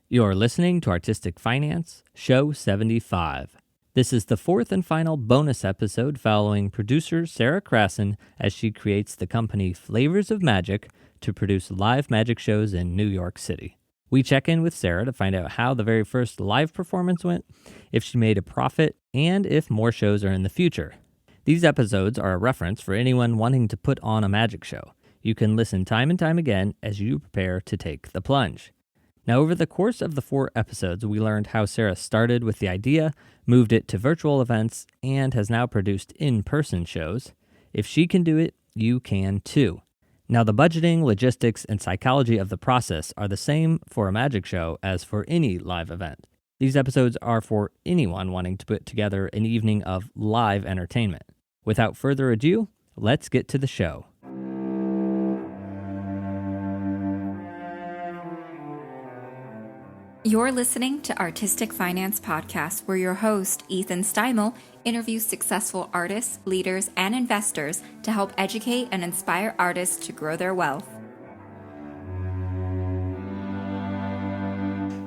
You're listening to Artistic Finance, Show 75. This is the fourth and final bonus episode following producer Sara Crasson as she creates the company Flavors of Magic to produce live magic shows in New York City. We check in with Sara to find out how the very first live performance went, if she made a profit, and if more shows are in the future. These episodes are a reference for anyone wanting to put on a magic show. You can listen time and time again as you prepare to take the plunge. Now, over the course of the 4 episodes, we learned how Sara started with the idea, moved it to virtual events, and has now produced in-person shows. If she can do it, you can too. Now, the budgeting, logistics, and psychology of the process are the same for a magic show as for any live event. These episodes are for anyone wanting to put together an evening of live entertainment. Without further ado, let's get to the show. You're listening to Artistic Finance Podcast, where your host, Ethan Steimel, interviews successful artists, leaders, and investors to help educate and inspire artists to grow their wealth.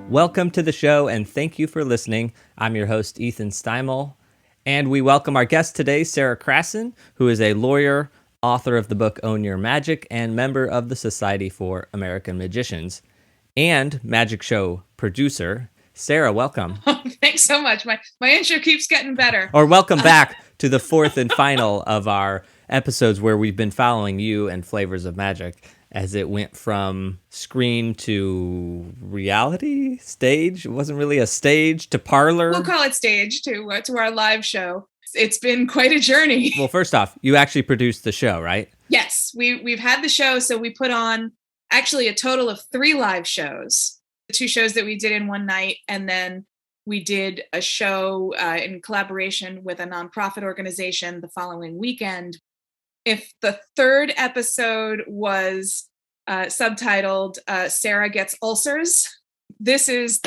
Welcome to the show, and thank you for listening. I'm your host, Ethan Steimel, and we welcome our guest today, Sara Crasson, who is a lawyer, author of the book Own Your Magic, and member of the Society for American Magicians, and magic show producer. Sara, welcome. Oh, thanks so much. My intro keeps getting better. Or welcome back to the fourth and final of our episodes where we've been following you and Flavors of Magic as it went from screen to reality stage. It wasn't really a stage to parlor. We'll call it stage to our live show. It's been quite a journey. Well, first off, you actually produced the show, right? Yes, we've had the show. So we put on actually a total of 3 live shows, the 2 shows that we did in one night. And then we did a show in collaboration with a nonprofit organization the following weekend. If the 3rd episode was subtitled Sara Gets Ulcers, this is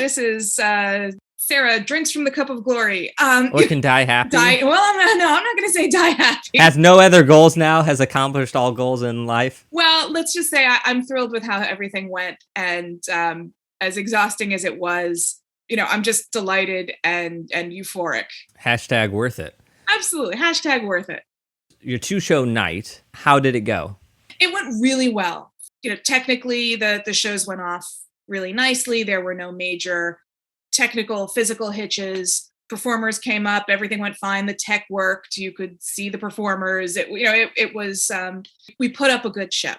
Sara Drinks from the Cup of Glory. Or Can Die Happy. I'm not going to say Die Happy. Has no other goals now, has accomplished all goals in life. Well, let's just say I'm thrilled with how everything went. And as exhausting as it was, I'm just delighted and euphoric. Hashtag worth it. Absolutely. Hashtag worth it. Your 2-show night, how did it go? It went really well. Technically, the shows went off really nicely. There were no major technical, physical hitches. Performers came up, everything went fine. The tech worked. You could see the performers. It was, we put up a good show.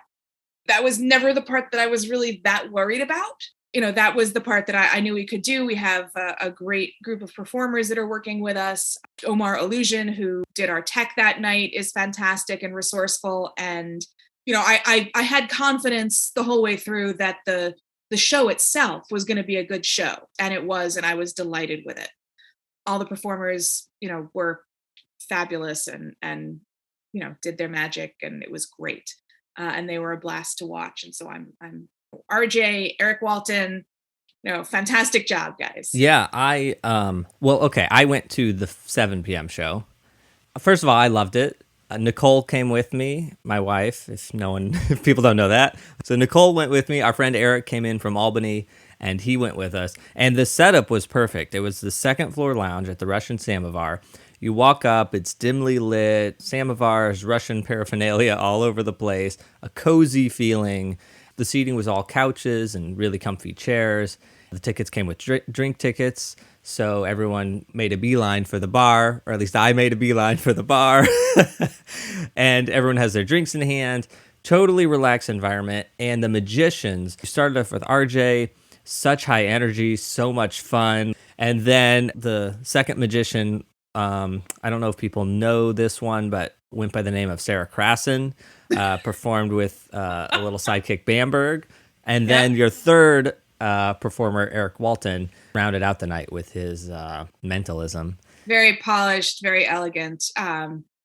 That was never the part that I was really that worried about. That was the part that I knew we could do. We have a great group of performers that are working with us. Omar Illusion, who did our tech that night, is fantastic and resourceful. And, I had confidence the whole way through that the show itself was going to be a good show. And it was, and I was delighted with it. All the performers, were fabulous and did their magic, and it was great. And they were a blast to watch. And so I'm RJ, Eric Walton, fantastic job, guys. Yeah, I went to the 7 p.m. show. First of all, I loved it. Nicole came with me, my wife, if people don't know that. So Nicole went with me. Our friend Eric came in from Albany, and he went with us. And the setup was perfect. It was the 2nd floor lounge at the Russian Samovar. You walk up, it's dimly lit, Samovars, Russian paraphernalia all over the place, a cozy feeling. The seating was all couches and really comfy chairs. The tickets came with drink tickets, so everyone made a beeline for the bar, or at least I made a beeline for the bar. And everyone has their drinks in hand. Totally relaxed environment. And the magicians, you started off with RJ, such high energy, so much fun. And then the second magician, I don't know if people know this one, but went by the name of Sara Crasson, performed with a little sidekick Bamberg. And then your third performer, Eric Walton, rounded out the night with his mentalism. Very polished, very elegant.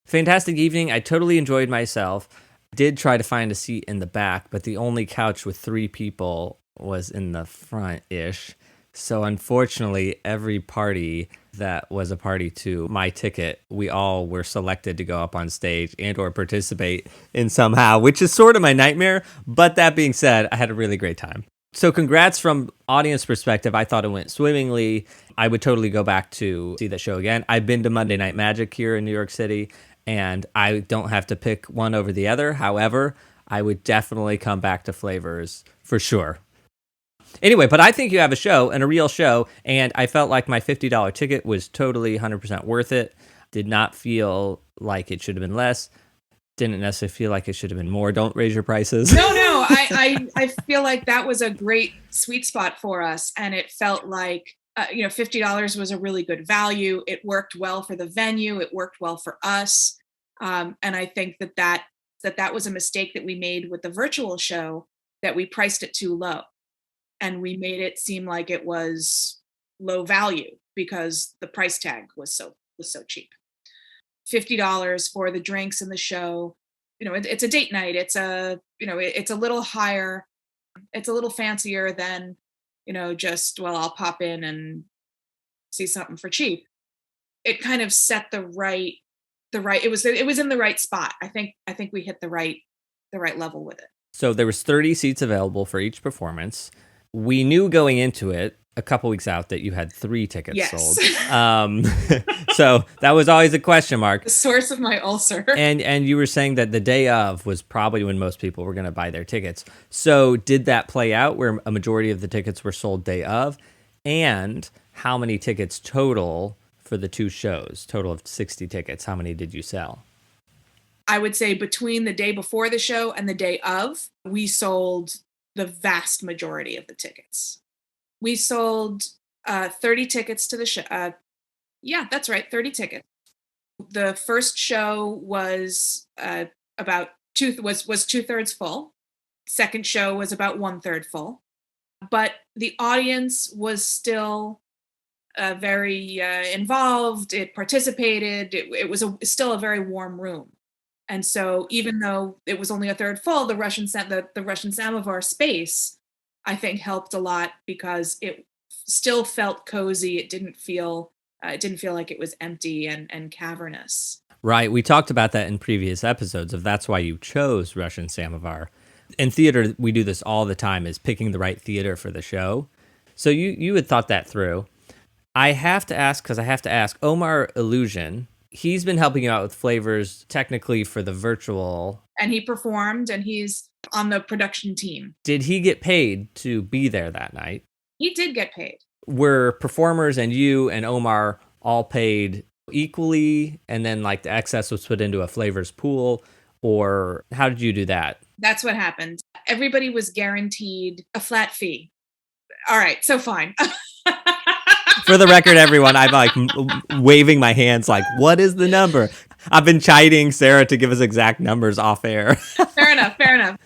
Fantastic evening. I totally enjoyed myself. Did try to find a seat in the back, but the only couch with 3 people was in the front-ish. So unfortunately, every party that was a party to my ticket, we all were selected to go up on stage and or participate in somehow, which is sort of my nightmare. But that being said, I had a really great time. So congrats from audience perspective. I thought it went swimmingly. I would totally go back to see the show again. I've been to Monday Night Magic here in New York City, and I don't have to pick one over the other. However, I would definitely come back to Flavors for sure. Anyway, but I think you have a show and a real show, and I felt like my $50 ticket was totally 100% worth it. Did not feel like it should have been less. Didn't necessarily feel like it should have been more. Don't raise your prices. No, I feel like that was a great sweet spot for us, and it felt like $50 was a really good value. It worked well for the venue. It worked well for us, and I think that was a mistake that we made with the virtual show, that we priced it too low, and we made it seem like it was low value because the price tag was so cheap. $50 for the drinks and the show. It's a date night. It's a little higher. It's a little fancier than, just, well, I'll pop in and see something for cheap. It kind of set it was in the right spot. I think we hit the right level with it. So there was 30 seats available for each performance. We knew going into it a couple weeks out that you had 3 tickets sold. So that was always a question mark. The source of my ulcer. And you were saying that the day of was probably when most people were going to buy their tickets. So did that play out where a majority of the tickets were sold day of? And how many tickets total for the 2 shows? Total of 60 tickets. How many did you sell? I would say between the day before the show and the day of, we sold the vast majority of the tickets. We sold 30 tickets to the show. Yeah, that's right, 30 tickets. The first show was about was 2/3 full. Second show was about 1/3 full. But the audience was still very involved. It participated. It was still a very warm room. And so even though it was only 1/3 full, the Russian Samovar space, I think, helped a lot because it still felt cozy. It didn't feel like it was empty and cavernous. Right. We talked about that in previous episodes of that's why you chose Russian Samovar. In theater, we do this all the time, is picking the right theater for the show. So you had thought that through. I have to ask, Omar Illusion, he's been helping you out with Flavors technically for the virtual. And he performed, and he's on the production team. Did he get paid to be there that night? He did get paid. Were performers and you and Omar all paid equally, and then like the excess was put into a Flavors pool, or how did you do that? That's what happened. Everybody was guaranteed a flat fee. All right, so fine. For the record, everyone, I'm like waving my hands like, what is the number? I've been chiding Sarah to give us exact numbers off air. Fair enough.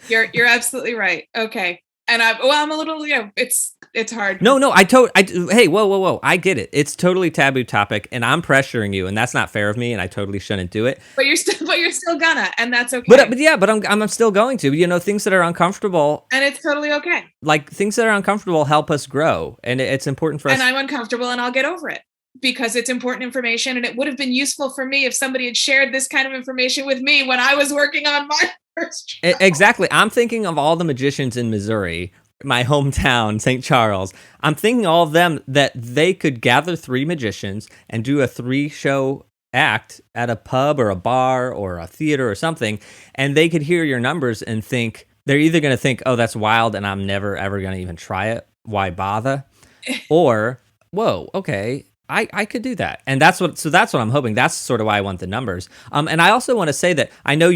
You're absolutely right. Okay. And I'm a little, it's hard. No, hey, whoa. I get it. It's totally taboo topic, and I'm pressuring you, and that's not fair of me, and I totally shouldn't do it. But you're still gonna, and that's okay. But I'm still going to. Things that are uncomfortable, and it's totally okay. Like things that are uncomfortable help us grow, and it's important for us. And I'm uncomfortable, and I'll get over it because it's important information, and it would have been useful for me if somebody had shared this kind of information with me when I was working on my first show. Exactly. I'm thinking of all the magicians in Missouri, my hometown, St. Charles. I'm thinking all of them that they could gather 3 magicians and do a 3-show act at a pub or a bar or a theater or something, and they could hear your numbers and think, they're either going to think, oh, that's wild and I'm never ever going to even try it. Why bother? Or, whoa, okay, I could do that. And that's what I'm hoping. That's sort of why I want the numbers. And I also want to say that I know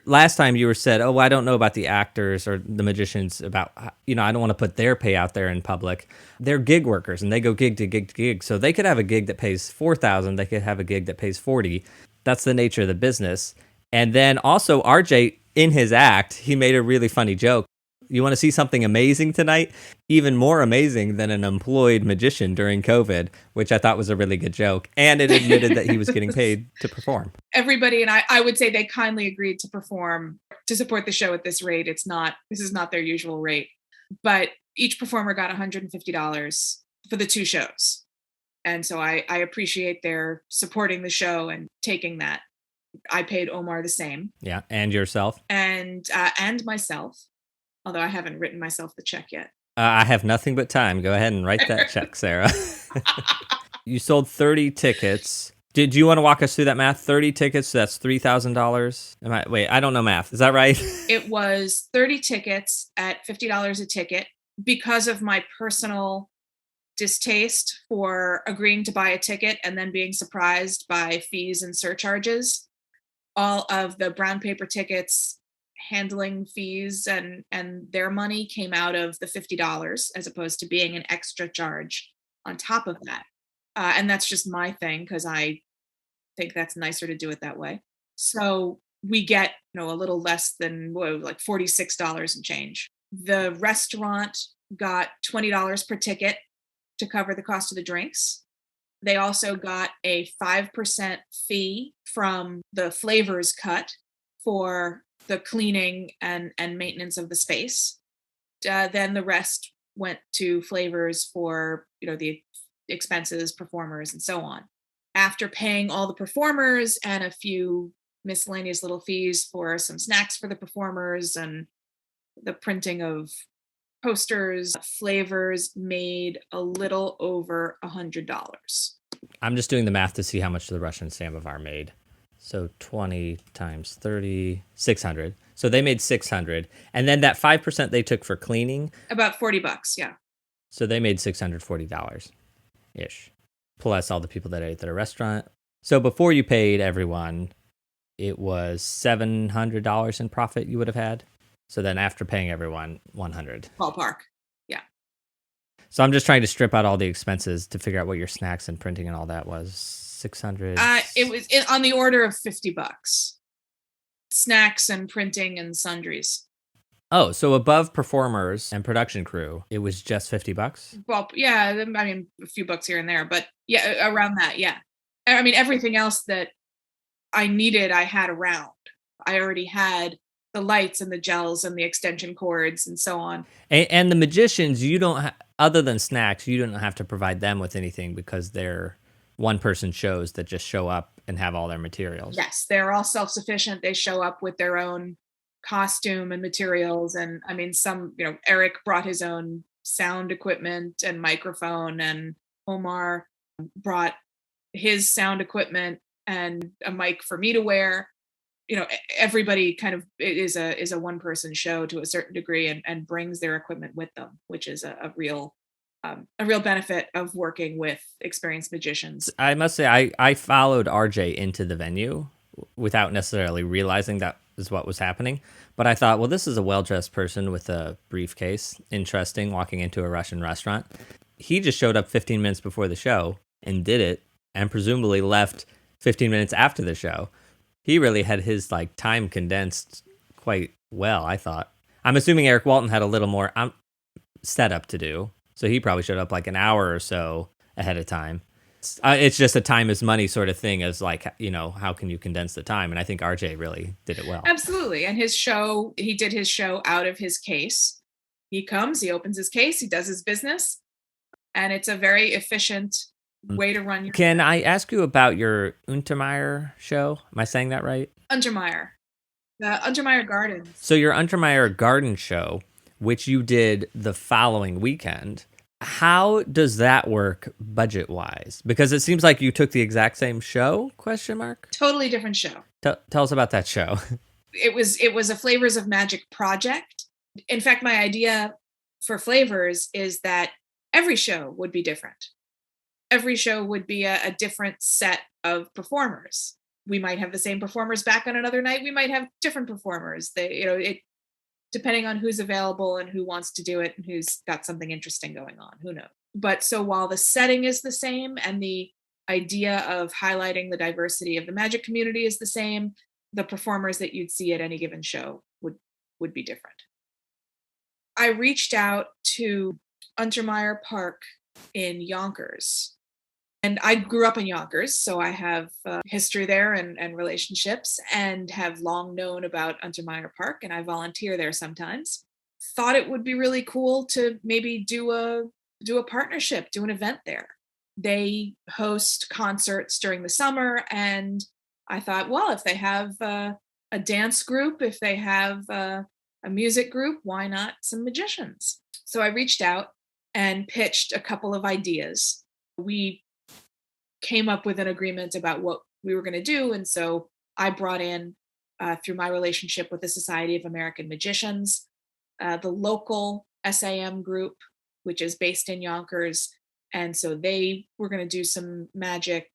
last time you were said, oh, I don't know about the actors or the magicians about, I don't want to put their pay out there in public. They're gig workers and they go gig to gig to gig. So they could have a gig that pays $4,000. They could have a gig that pays $40,000. That's the nature of the business. And then also RJ, in his act, he made a really funny joke. You want to see something amazing tonight? Even more amazing than an employed magician during COVID, which I thought was a really good joke. And it admitted that he was getting paid to perform. Everybody, and I would say they kindly agreed to perform, to support the show at this rate. This is not their usual rate. But each performer got $150 for the 2 shows. And so I appreciate their supporting the show and taking that. I paid Omar the same. Yeah, and yourself? And myself. Although I haven't written myself the check yet. I have nothing but time. Go ahead and write that check, Sarah. You sold 30 tickets. Did you want to walk us through that math? 30 tickets, so that's $3,000. Wait, I don't know math. Is that right? It was 30 tickets at $50 a ticket. Because of my personal distaste for agreeing to buy a ticket and then being surprised by fees and surcharges, all of the brown paper tickets, handling fees and their money came out of the $50 as opposed to being an extra charge on top of that. And that's just my thing because I think that's nicer to do it that way. So we get, a little less than like $46 and change. The restaurant got $20 per ticket to cover the cost of the drinks. They also got a 5% fee from the flavors cut for the cleaning and maintenance of the space. Then the rest went to flavors for, the expenses, performers, and so on. After paying all the performers and a few miscellaneous little fees for some snacks for the performers and the printing of posters, flavors made a little over $100. I'm just doing the math to see how much the Russian Samovar made. So 20 times 30, 600. So they made 600. And then that 5% they took for cleaning. About $40, yeah. So they made $640-ish. Plus all the people that ate at the restaurant. So before you paid everyone, it was $700 in profit you would have had. So then after paying everyone, 100. Ballpark, yeah. So I'm just trying to strip out all the expenses to figure out what your snacks and printing and all that was. 600. It was on the order of $50. Snacks and printing and sundries. Oh, so above performers and production crew, it was just $50? Well, yeah, I mean, a few bucks here and there, but yeah, around that, yeah. I mean, everything else that I needed, I had around. I already had the lights and the gels and the extension cords and so on. And the magicians, you don't, other than snacks, you don't have to provide them with anything because they're one-person shows that just show up and have all their materials. Yes, they're all self-sufficient. They show up with their own costume and materials. And I mean, Eric brought his own sound equipment and microphone, and Omar brought his sound equipment and a mic for me to wear. Everybody kind of is a one-person show to a certain degree and brings their equipment with them, which is a real benefit of working with experienced magicians. I must say, I followed RJ into the venue without necessarily realizing that is what was happening. But I thought, well, this is a well-dressed person with a briefcase. Interesting, walking into a Russian restaurant. He just showed up 15 minutes before the show and did it, and presumably left 15 minutes after the show. He really had his time condensed quite well, I thought. I'm assuming Eric Walton had a little more setup to do. So he probably showed up an hour or so ahead of time. It's just a time is money sort of thing as how can you condense the time? And I think RJ really did it well. Absolutely. And he did his show out of his case. He comes, he opens his case, he does his business. And it's a very efficient way to run your Can I ask you about your Untermyer show? Am I saying that right? Untermyer. The Untermyer Gardens. So your Untermyer Garden show, which you did the following weekend, how does that work budget-wise? Because it seems like you took the exact same show, ? Totally different show. Tell us about that show. It was a Flavors of Magic project. In fact, my idea for Flavors is that every show would be different. Every show would be a different set of performers. We might have the same performers back on another night. We might have different performers. Depending on who's available and who wants to do it and who's got something interesting going on, who knows? But so while the setting is the same and the idea of highlighting the diversity of the magic community is the same, the performers that you'd see at any given show would be different. I reached out to Untermyer Park in Yonkers. And I grew up in Yonkers, so I have history there and relationships, and have long known about Untermyer Park, and I volunteer there sometimes. Thought it would be really cool to maybe do a partnership, do an event there. They host concerts during the summer, and I thought, well, if they have a dance group, if they have a music group, why not some magicians? So I reached out and pitched a couple of ideas. We came up with an agreement about what we were going to do. And so I brought in, through my relationship with the Society of American Magicians, the local SAM group, which is based in Yonkers. And so they were going to do some magic.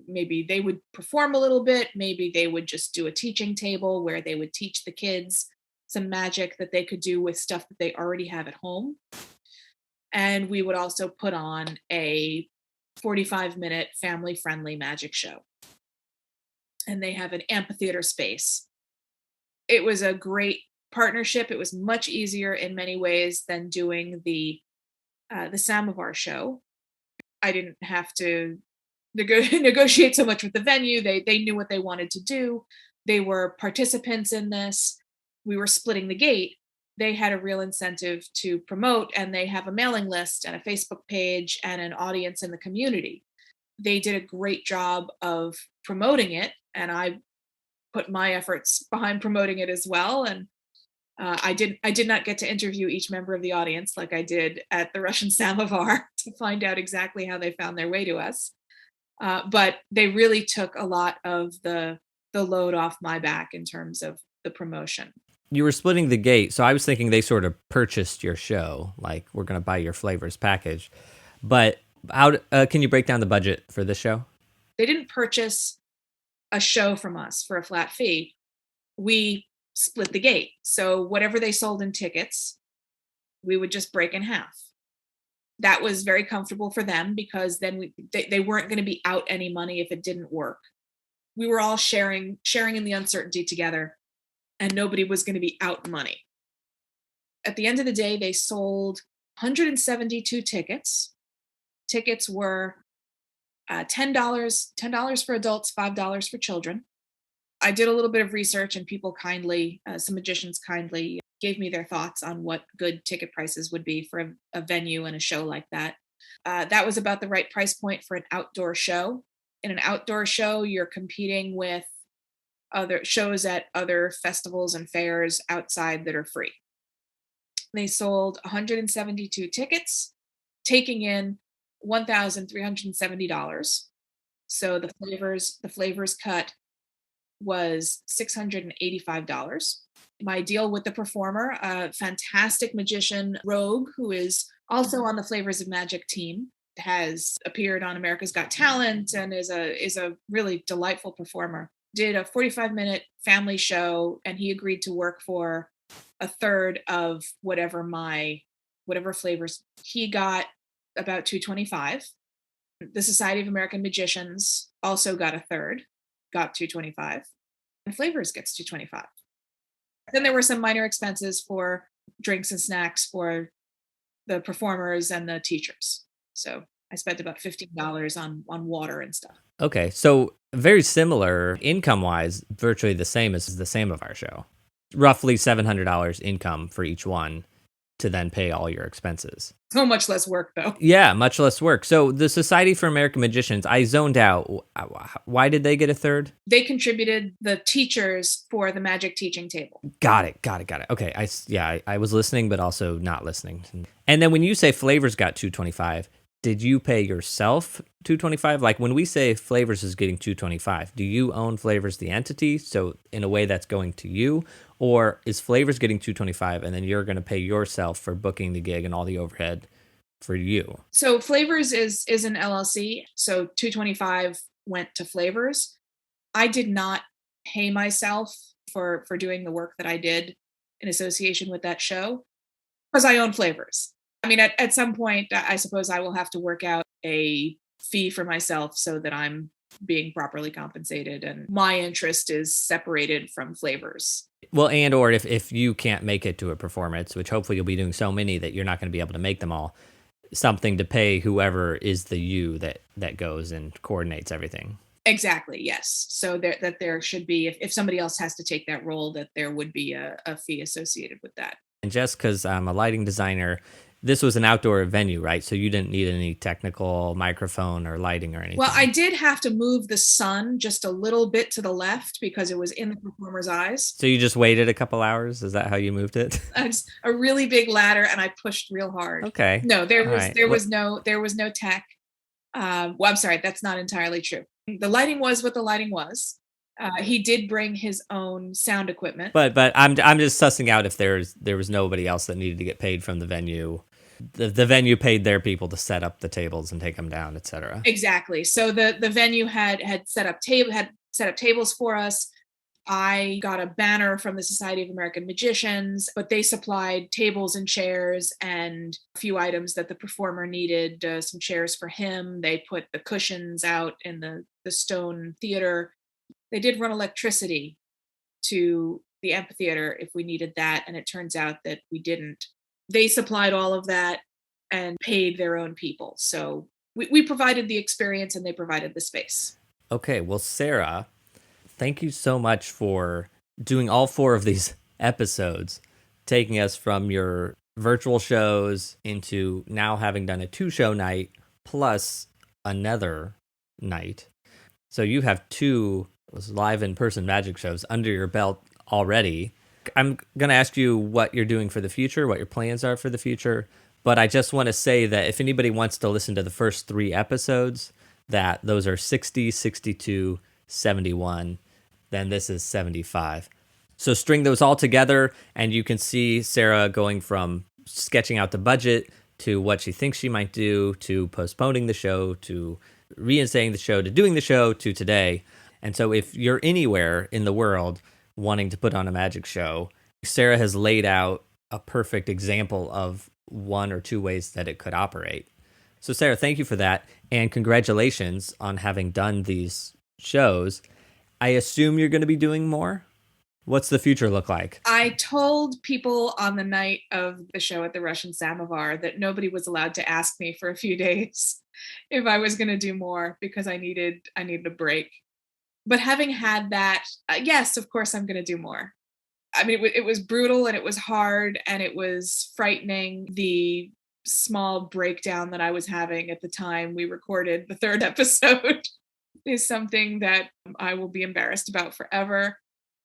Maybe they would perform a little bit. Maybe they would just do a teaching table where they would teach the kids some magic that they could do with stuff that they already have at home. And we would also put on a 45-minute family-friendly magic show. And they have an amphitheater space. It was a great partnership. It was much easier in many ways than doing the Samovar show. I didn't have to negotiate so much with the venue. They knew what they wanted to do. They were participants in this. We were splitting the gate. They had a real incentive to promote, and they have a mailing list and a Facebook page and an audience in the community. They did a great job of promoting it, and I put my efforts behind promoting it as well. And I did not get to interview each member of the audience like I did at the Russian Samovar to find out exactly how they found their way to us. But they really took a lot of the load off my back in terms of the promotion. You were splitting the gate, so I was thinking they sort of purchased your show, like we're going to buy your flavors package. But how can you break down the budget for this show? They didn't purchase a show from us for a flat fee. We split the gate. So whatever they sold in tickets, we would just break in half. That was very comfortable for them because then they weren't going to be out any money if it didn't work. We were all sharing in the uncertainty together, and nobody was going to be out money. At the end of the day, they sold 172 tickets. Tickets were $10 for adults, $5 for children. I did a little bit of research, and people some magicians kindly gave me their thoughts on what good ticket prices would be for a venue and a show like that. That was about the right price point for an outdoor show. In an outdoor show, you're competing with other shows at other festivals and fairs outside that are free. They sold 172 tickets, taking in $1,370. So the flavors cut was $685. My deal with the performer, a fantastic magician, Rogue, who is also on the Flavors of Magic team, has appeared on America's Got Talent and is a really delightful performer. Did a 45-minute family show, and he agreed to work for a third of whatever flavors he got, about $225. The Society of American Magicians also got a third, got $225, and Flavors gets $225. Then there were some minor expenses for drinks and snacks for the performers and the teachers. So I spent about $15 on water and stuff. Okay, so very similar income-wise, virtually the same as the Samovar show. Roughly $700 income for each one to then pay all your expenses. So much less work, though. Yeah, much less work. So the Society for American Magicians, I zoned out. Why did they get a third? They contributed the teachers for the magic teaching table. Got it. Okay, I was listening, but also not listening. And then when you say Flavors got $225, did you pay yourself $225? Like when we say Flavors is getting $225, do you own Flavors the entity? So in a way that's going to you, or is Flavors getting $225 and then you're going to pay yourself for booking the gig and all the overhead for you? So Flavors is an LLC. So $225 went to Flavors. I did not pay myself for doing the work that I did in association with that show because I own Flavors. I mean, at some point, I suppose I will have to work out a fee for myself so that I'm being properly compensated and my interest is separated from Flavors. Well, and or if you can't make it to a performance, which hopefully you'll be doing so many that you're not going to be able to make them all, something to pay whoever is the you that goes and coordinates everything. Exactly, yes. So that there should be, if somebody else has to take that role, that there would be a fee associated with that. And just because I'm a lighting designer, this was an outdoor venue, right? So you didn't need any technical microphone or lighting or anything. Well, I did have to move the sun just a little bit to the left because it was in the performer's eyes. So you just waited a couple hours? Is that how you moved it? It's a really big ladder, and I pushed real hard. Okay. No, there was Right. no tech. Well, I'm sorry, that's not entirely true. The lighting was what the lighting was. He did bring his own sound equipment. But I'm just sussing out if there was nobody else that needed to get paid from the venue. The venue paid their people to set up the tables and take them down, etc. Exactly. So the venue had set up tables for us. I got a banner from the Society of American Magicians, but they supplied tables and chairs and a few items that the performer needed, some chairs for him. They put the cushions out in the stone theater. They did run electricity to the amphitheater if we needed that, and it turns out that we didn't. They supplied all of that and paid their own people. So we provided the experience and they provided the space. Okay, well, Sarah, thank you so much for doing all 4 of these episodes, taking us from your virtual shows into now having done a 2-show night plus another night. So you have 2 live in-person magic shows under your belt already. I'm going to ask you what you're doing for the future, what your plans are for the future. But I just want to say that if anybody wants to listen to the first 3 episodes, that those are 60, 62, 71, then this is 75. So string those all together, and you can see Sarah going from sketching out the budget to what she thinks she might do, to postponing the show, to reinstating the show, to doing the show, to today. And so if you're anywhere in the world wanting to put on a magic show, Sarah has laid out a perfect example of 1 or 2 ways that it could operate. So Sarah, thank you for that. And congratulations on having done these shows. I assume you're going to be doing more? What's the future look like? I told people on the night of the show at the Russian Samovar that nobody was allowed to ask me for a few days if I was going to do more because I needed a break. But having had that, yes, of course I'm going to do more. I mean, it was brutal and it was hard and it was frightening. The small breakdown that I was having at the time we recorded the 3rd episode is something that I will be embarrassed about forever.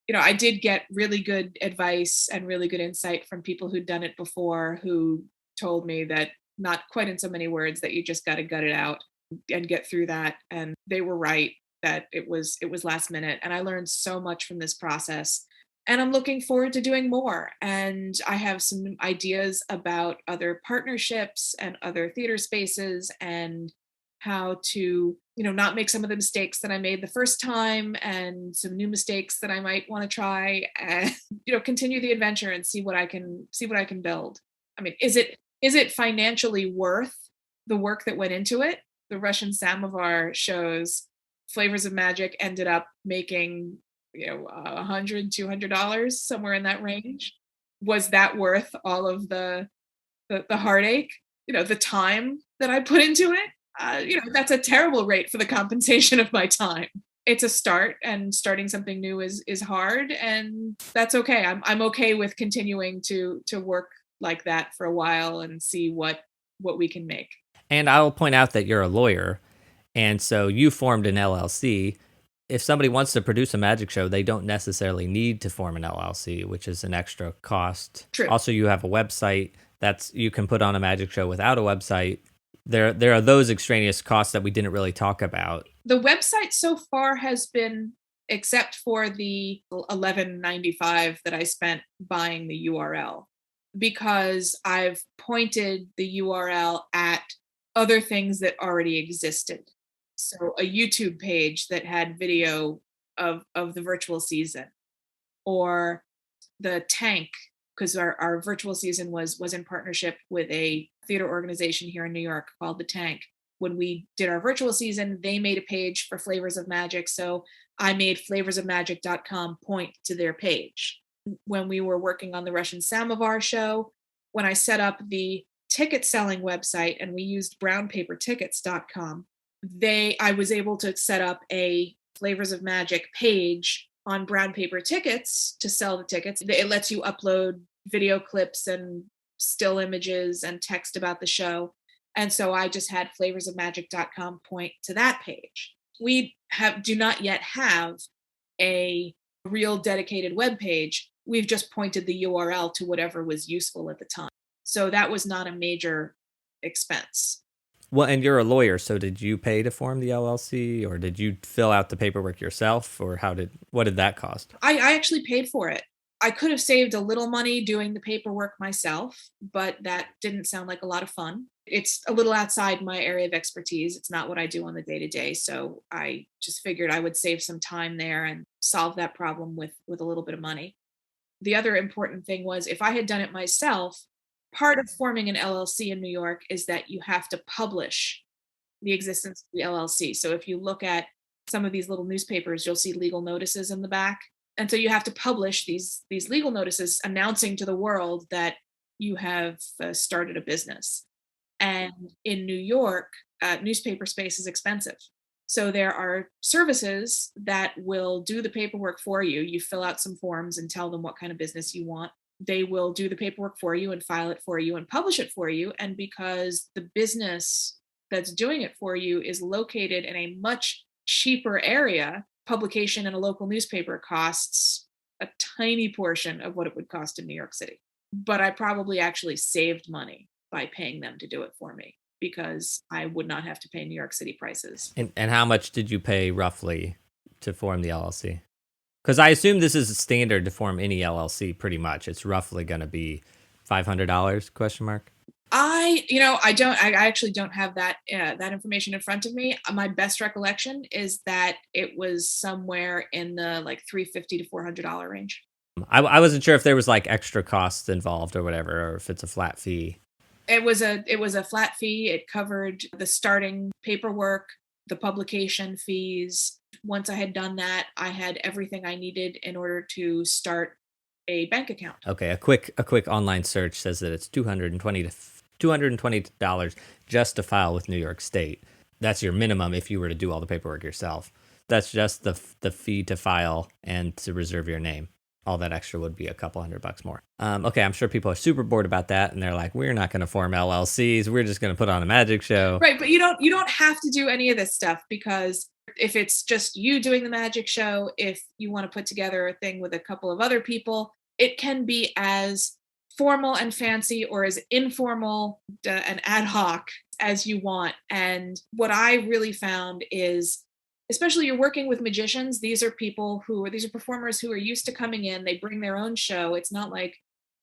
You know, I did get really good advice and really good insight from people who'd done it before, who told me that, not quite in so many words, that you just got to gut it out and get through that. And they were right that it was last minute. And I learned so much from this process. And I'm looking forward to doing more. And I have some ideas about other partnerships and other theater spaces and how to, not make some of the mistakes that I made the first time, and some new mistakes that I might want to try, and, continue the adventure and see what I can build. I mean, is it financially worth the work that went into it? The Russian Samovar shows, Flavors of Magic ended up making, $100, $200, somewhere in that range. Was that worth all of the heartache, the time that I put into it? That's a terrible rate for the compensation of my time. It's a start, and starting something new is hard, and that's okay. I'm okay with continuing to work like that for a while and see what we can make. And I'll point out that you're a lawyer, and so you formed an LLC. If somebody wants to produce a magic show, they don't necessarily need to form an LLC, which is an extra cost. True. Also, you have a website you can put on a magic show without a website. There are those extraneous costs that we didn't really talk about. The website so far has been, except for the $11.95 that I spent buying the URL, because I've pointed the URL at other things that already existed. So a YouTube page that had video of the virtual season, or the tank, because our virtual season was in partnership with a theater organization here in New York called The Tank. When we did our virtual season, they made a page for Flavors of Magic. So I made flavorsofmagic.com point to their page. When we were working on the Russian Samovar show, when I set up the ticket selling website and we used brownpapertickets.com, I was able to set up a Flavors of Magic page on Brown Paper Tickets to sell the tickets. It lets you upload video clips and still images and text about the show. And so I just had flavorsofmagic.com point to that page. We do not yet have a real dedicated web page. We've just pointed the URL to whatever was useful at the time. So that was not a major expense. Well, and you're a lawyer, so did you pay to form the LLC, or did you fill out the paperwork yourself, or what did that cost? I actually paid for it. I could have saved a little money doing the paperwork myself, but that didn't sound like a lot of fun. It's a little outside my area of expertise. It's not what I do on the day-to-day. So I just figured I would save some time there and solve that problem with a little bit of money. The other important thing was, if I had done it myself, part of forming an LLC in New York is that you have to publish the existence of the LLC. So if you look at some of these little newspapers, you'll see legal notices in the back. And so you have to publish these legal notices announcing to the world that you have started a business. And in New York, newspaper space is expensive. So there are services that will do the paperwork for you. You fill out some forms and tell them what kind of business you want. They will do the paperwork for you and file it for you and publish it for you. And because the business that's doing it for you is located in a much cheaper area, publication in a local newspaper costs a tiny portion of what it would cost in New York City. But I probably actually saved money by paying them to do it for me, because I would not have to pay New York City prices. And how much did you pay roughly to form the LLC? Because I assume this is a standard to form any LLC. Pretty much, it's roughly going to be $500? Question mark. I actually don't have that information in front of me. My best recollection is that it was somewhere in the like $350 to $400 range. I wasn't sure if there was like extra costs involved or whatever, or if it's a flat fee. It was a flat fee. It covered the starting paperwork, the publication fees. Once I had done that, I had everything I needed in order to start a bank account. Okay, a quick online search says that it's $220 just to file with New York State. That's your minimum if you were to do all the paperwork yourself. That's just the fee to file and to reserve your name. All that extra would be a couple $100 more. Okay, I'm sure people are super bored about that, and they're like, "We're not going to form LLCs. We're just going to put on a magic show." Right, but you don't have to do any of this stuff, because if it's just you doing the magic show, if you want to put together a thing with a couple of other people, it can be as formal and fancy or as informal and ad hoc as you want. And what I really found is, especially you're working with magicians, these are performers who are used to coming in, they bring their own show. It's not like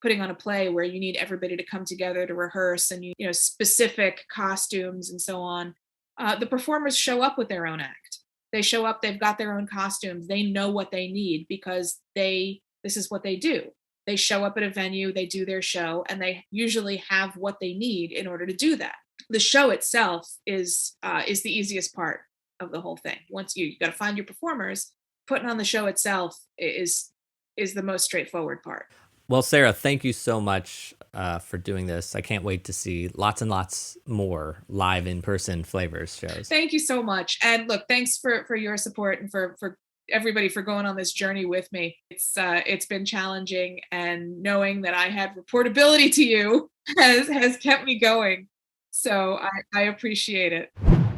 putting on a play where you need everybody to come together to rehearse and you know specific costumes and so on. The performers show up with their own act. They show up, they've got their own costumes, they know what they need, because this is what they do. They show up at a venue, they do their show, and they usually have what they need in order to do that. The show itself is the easiest part of the whole thing. Once you got to find your performers, putting on the show itself is the most straightforward part. Well, Sarah, thank you so much for doing this. I can't wait to see lots and lots more live in-person flavors shows. Thank you so much. And look, thanks for your support and for everybody for going on this journey with me. It's been challenging, and knowing that I had reportability to you has kept me going. So I appreciate it.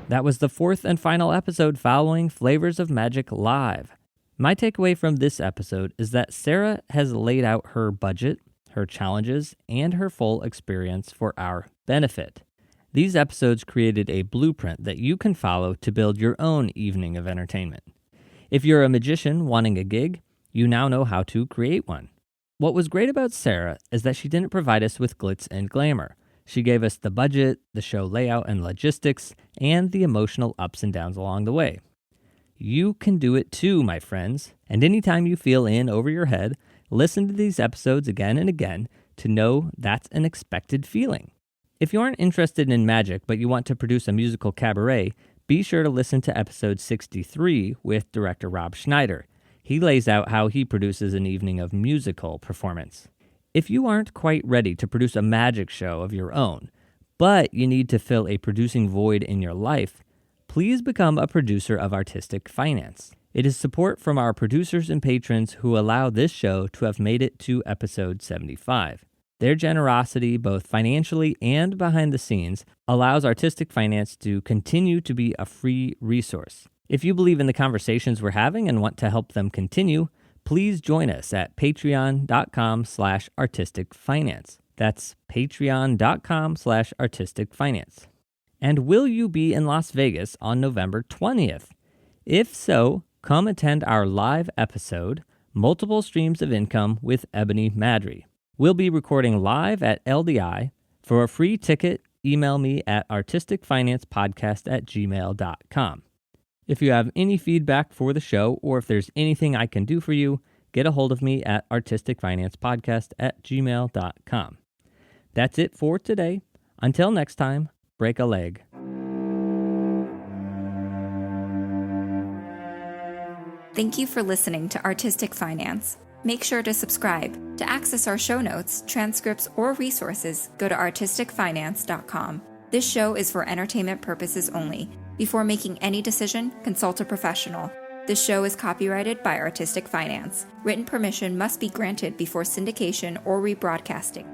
That was the fourth and final episode following Flavors of Magic Live. My takeaway from this episode is that Sara has laid out her budget, her challenges, and her full experience for our benefit. These episodes created a blueprint that you can follow to build your own evening of entertainment. If you're a magician wanting a gig, you now know how to create one. What was great about Sara is that she didn't provide us with glitz and glamour. She gave us the budget, the show layout and logistics, and the emotional ups and downs along the way. You can do it too, my friends. And anytime you feel in over your head, listen to these episodes again and again to know that's an expected feeling. If you aren't interested in magic but you want to produce a musical cabaret, be sure to listen to episode 63 with director Rob Schneider. He lays out how he produces an evening of musical performance. If you aren't quite ready to produce a magic show of your own, but you need to fill a producing void in your life, please become a producer of Artistic Finance. It is support from our producers and patrons who allow this show to have made it to episode 75. Their generosity, both financially and behind the scenes, allows Artistic Finance to continue to be a free resource. If you believe in the conversations we're having and want to help them continue, please join us at patreon.com/artisticfinance. That's patreon.com/artisticfinance. And will you be in Las Vegas on November 20th? If so, come attend our live episode, Multiple Streams of Income with Ebony Madry. We'll be recording live at LDI. For a free ticket, email me at artisticfinancepodcast@gmail.com. If you have any feedback for the show, or if there's anything I can do for you, get a hold of me at artisticfinancepodcast@gmail.com. That's it for today. Until next time, break a leg. Thank you for listening to Artistic Finance. Make sure to subscribe. To access our show notes, transcripts, or resources, go to artisticfinance.com. This show is for entertainment purposes only. Before making any decision, consult a professional. This show is copyrighted by Artistic Finance. Written permission must be granted before syndication or rebroadcasting.